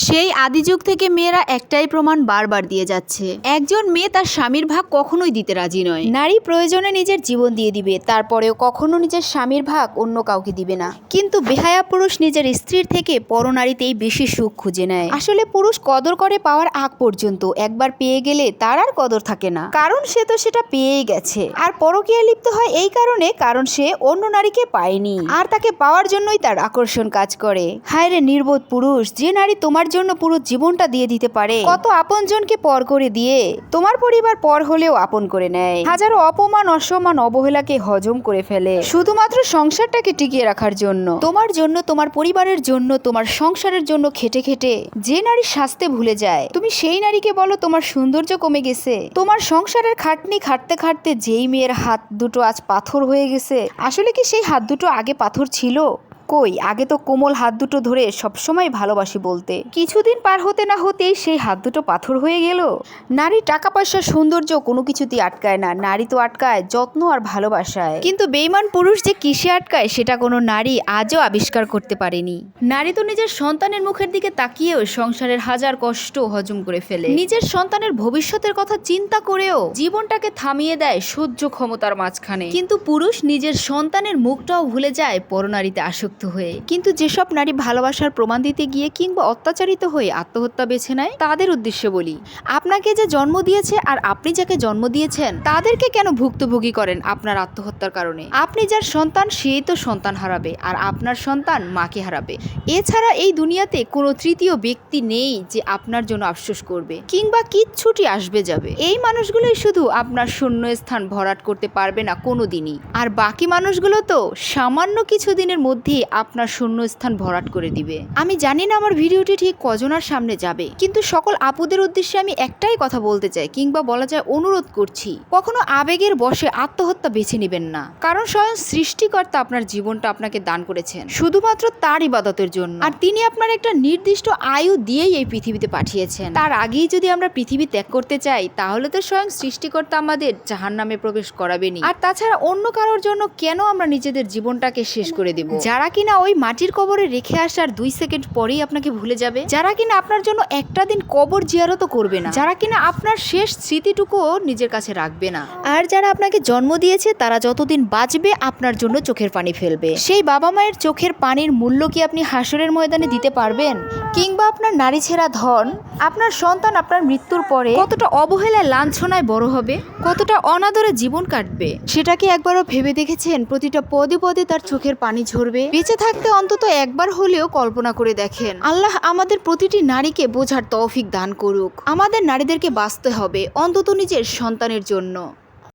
সেই আদি যুগ থেকে মেয়েরা একটাই প্রমাণ বারবার দিয়ে যাচ্ছে, একজন মেয়ে তার স্বামীর ভাগ কখনোই দিতে রাজি নয়। নারী প্রয়োজনে নিজের জীবন দিয়ে দিবে, তারপরেও কখনো নিজের স্বামীর ভাগ অন্য কাউকে দিবে না। কিন্তু বেহায়া পুরুষ নিজের স্ত্রীর থেকে পরনারীতেই বেশি সুখ খুঁজে নেয়। আসলে পুরুষ কদর করে পাওয়ার আগ পর্যন্ত, একবার পেয়ে গেলে তার আর কদর থাকে না, কারণ সে তো সেটা পেয়েই গেছে। আর পরকীয়ায় লিপ্ত হয় এই কারণ সে অন্য নারীকে পায়নি, আর তাকে পাওয়ার জন্যই তার আকর্ষণ কাজ করে। হায় রে নির্বোধ পুরুষ, যে নারী তোমার জন্য পুরো জীবনটা দিয়ে দিতে পারে, কত আপনজনকে পর করে দিয়ে তোমার পরিবার পর হলেও আপন করে নেয়, হাজারো অপমান অসম্মান অবহেলাকে হজম করে ফেলে শুধুমাত্র সংসারটাকে টিকিয়ে রাখার জন্য। তোমার পরিবারের জন্য, তোমার সংসারের জন্য খেটে খেটে যে নারী সাজতে ভুলে যায়, তুমি সেই নারীকে বলো তোমার সৌন্দর্য কমে গেছে। তোমার সংসারের খাটনি খাটতে খাটতে যেই মেয়ের হাত দুটো আজ পাথর হয়ে গেছে, আসলে কি সেই হাত দুটো আগে পাথর ছিল? কই, আগে তো কোমল হাত দুটো ধরে সবসময় ভালোবাসি বলতে, কিছুদিন পার হতে না হতেই সেই হাত দুটো পাথর হয়ে গেল। নারী টাকা পয়সা সৌন্দর্য কোনো কিছুতেই আটকায় না, নারী তো আটকায় যত্ন আর ভালোবাসায়। কিন্তু বেঈমান পুরুষ যে কিসে আটকায় সেটা কোনো নারী আজও আবিষ্কার করতে পারেনি। নারী তো নিজের সন্তানের মুখের দিকে তাকিয়েও সংসারের হাজার কষ্ট হজম করে ফেলে, নিজের সন্তানের ভবিষ্যতের কথা চিন্তা করেও জীবনটাকে থামিয়ে দেয় সহ্য ক্ষমতার মাঝখানে। কিন্তু পুরুষ নিজের সন্তানের মুখটাও ভুলে যায় পরনারীতে আসক্ত হয়ে। কিন্তু যেসব নারী ভালোবাসার প্রমাণ দিতে গিয়ে কিংবা অত্যাচারিত হয়ে আত্মহত্যা বেছে নেয়, তাদের উদ্দেশ্যে বলি, আপনাকে যে জন্ম দিয়েছে আর আপনি যাকে জন্ম দিয়েছেন তাদেরকে কেন ভুক্তভোগী করেন আপনার আত্মহত্যার কারণে? আপনি যার সন্তান সেই তো সন্তান হারাবে, আর আপনার সন্তান মাকে হারাবে। এছাড়া এই দুনিয়াতে কোনো তৃতীয় ব্যক্তি নেই যে আপনার জন্য আফসোস করবে কিংবা কিচ্ছুটি আসবে যাবে। এই মানুষগুলোই শুধু আপনার শূন্য স্থান ভরাট করতে পারবে না কোনোদিনই, আর বাকি মানুষগুলো তো সামান্য কিছু দিনের মধ্যেই আপনার শূন্য স্থান ভরাট করে দিবে। আমি জানি না আমার ভিডিওটি ঠিক কজনের সামনে যাবে, কিন্তু সকল আপুদের উদ্দেশ্যে আমি একটাই কথা বলতে চাই, কিংবা বলা যায় অনুরোধ করছি, কখনো আবেগের বশে আত্মহত্যা বেছে নেবেন না। কারণ স্বয়ং সৃষ্টিকর্তা আপনার জীবনটা আপনাকে দান করেছেন শুধুমাত্র তার ইবাদতের জন্য, আর তিনি আপনার একটা নির্দিষ্ট আয়ু দিয়েই এই পৃথিবীতে পাঠিয়েছেন। তার আগেই যদি আমরা পৃথিবী ত্যাগ করতে চাই, তাহলে তো স্বয়ং সৃষ্টিকর্তা আমাদের জাহান্নামে প্রবেশ করাবেনি। আর তাছাড়া অন্য কারোর জন্য কেন আমরা নিজেদের জীবনটাকে শেষ করে দেব, যারা কিনা ওই মাটির কবরে রেখে আসার 2 সেকেন্ড পরেই আপনাকে ভুলে যাবে, যারা কিনা আপনার জন্য একটা দিন কবর জিয়ারতও করবে না, যারা কিনা আপনার শেষ স্মৃতিটুকুও নিজের কাছে রাখবে না। আর যারা আপনাকে জন্ম দিয়েছে তারা যতদিন বাঁচবে আপনার জন্য চোখের পানি ফেলবে। সেই বাবা মায়ের চোখের পানির মূল্য কি আপনি হাসরের ময়দানে দিতে পারবেন? কিংবা আপনার নারী ছেঁড়া ধন, আপনার সন্তান আপনার মৃত্যুর পরে কতটা অবহেলায় লাঞ্ছনায় বড় হবে, কতটা অনাদরে জীবন কাটবে, সেটা কি একবারও ভেবে দেখেছেন? প্রতিটা পদে পদে তার চোখের পানি ঝরবে। বেঁচে থাকতে অন্তত একবার হলেও কল্পনা করে দেখেন। আল্লাহ আমাদের প্রতিটি নারীকে বোঝার তৌফিক দান করুক। আমাদের নারীদেরকে বাঁচতে হবে অন্তত নিজের সন্তানের জন্য।